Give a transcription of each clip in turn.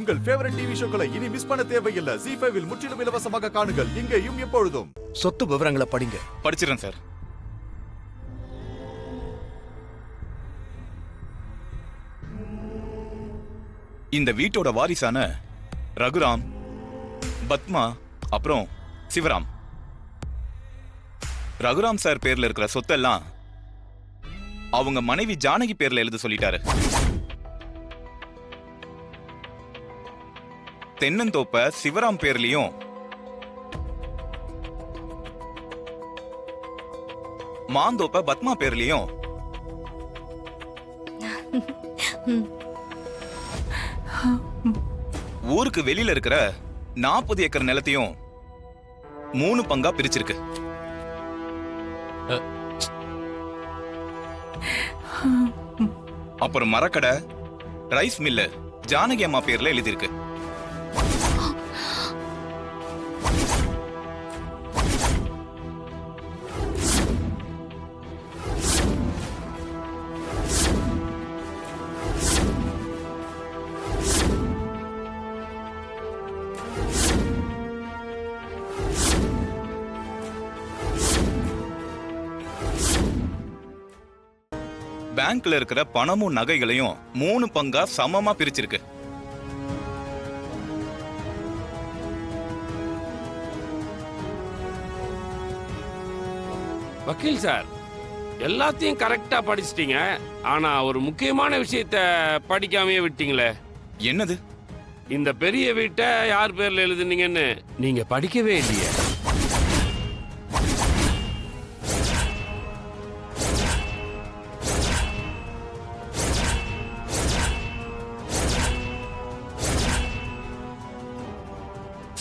உங்கள் favourite TV ஷோக்களை இனி miss பண்ண தேவையில்லை. ZEE5 இல் முற்றிலும் இலவசமாக காணுங்கள், இங்கேயும் எப்பொழுதும். சொத்து விவரங்களை படிங்க. படிச்சிடறேன் சார். இந்த வீட்டோட வாரிசான ரகுராம், பத்மா, அப்புறம் சிவராம். ரகுராம் சார் பேர்ல இருக்கிற சொத்தெல்லாம் அவங்க மனைவி ஜானகி பேர்ல எழுத சொல்லிட்டாரு. தென்னந்தோப்ப சிவராம் பேர்லயும், மாந்தோப்ப பத்மா பேர்லயும், ஊருக்கு வெளியில இருக்கிற 40 ஏக்கர் நிலத்தையும் 3 பங்கா பிரிச்சிருக்கு. அப்புறம் மரக்கடை, ரைஸ் மில்லு ஜானகி அம்மா பேர்ல எழுதியிருக்கு. பேங்க்ல இருக்கிற பணமும் நகைகளையும் 3 பங்கா சமமா பிரிச்சிருக்கு. வக்கீல் சார், எல்லாத்தையும் கரெக்டா படிச்சிட்டீங்க. ஆனா ஒரு முக்கியமான விஷயத்த படிக்காமையே விட்டீங்களே. என்னது? இந்த பெரிய வீட்டை யார் பேர்ல எழுதுனீங்கன்னு நீங்க படிக்கவே இல்லையே.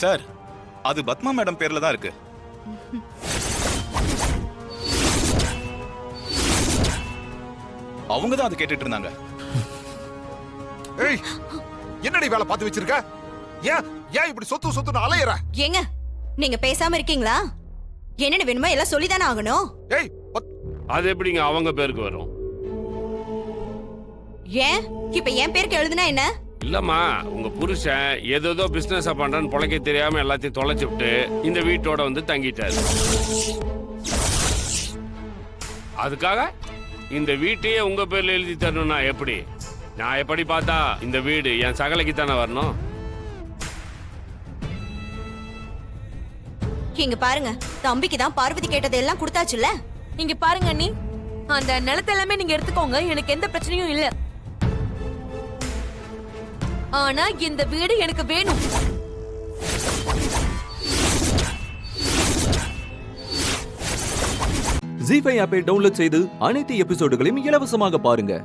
சார், அது பத்மா மேடம் பேர்ல தான் இருக்கு. அவங்க தான் அதை கேட்டுட்டு இருந்தாங்க. ஏய், என்னடி வேலை பார்த்து வச்சிருக்க? ஏன் ஏன் இப்படி சொத்து சொத்துன்னு அலையற? ஏங்க, நீங்க பேசாம இருக்கீங்களா? என்னன்னு வேணுமா எல்லாம் சொல்லிதானே ஆகணும். ஏய், அது எப்படிங்க அவங்க பேருக்கு வரும்? ஏன் இப்ப என் பேருக்கு எழுதுனா என்ன? இல்லம்மா, உங்க புருஷன் ஏதோ பிசினஸ் பண்றன்னு பொழைக்க தெரியாம எல்லாத்தையும் தொலைச்சு விட்டு இந்த வீட்டோட வந்து தங்கிட்டாரு. அதுக்காக இந்த வீட்டையே உங்க பேர்ல எழுதி தரணும்னா எப்படி? நான் எப்படி பார்த்தா இந்த வீடு என் சகலைக்கு தானே வரணும். இங்க பாருங்க, தம்பிக்கு தான் பார்வதி கேட்டது எல்லாம் கொடுத்தாச்சுல்ல. இங்க பாருங்க அண்ணி, அந்த நிலத்தை எல்லாமே நீங்க எடுத்துக்கோங்க, எனக்கு எந்த பிரச்சனையும் இல்ல. ஆனா இந்த வீடு எனக்கு வேணும். ZEE5 ஆப்பை டவுன்லோட் செய்து அனைத்து எபிசோடுகளையும் இலவசமாக பாருங்க.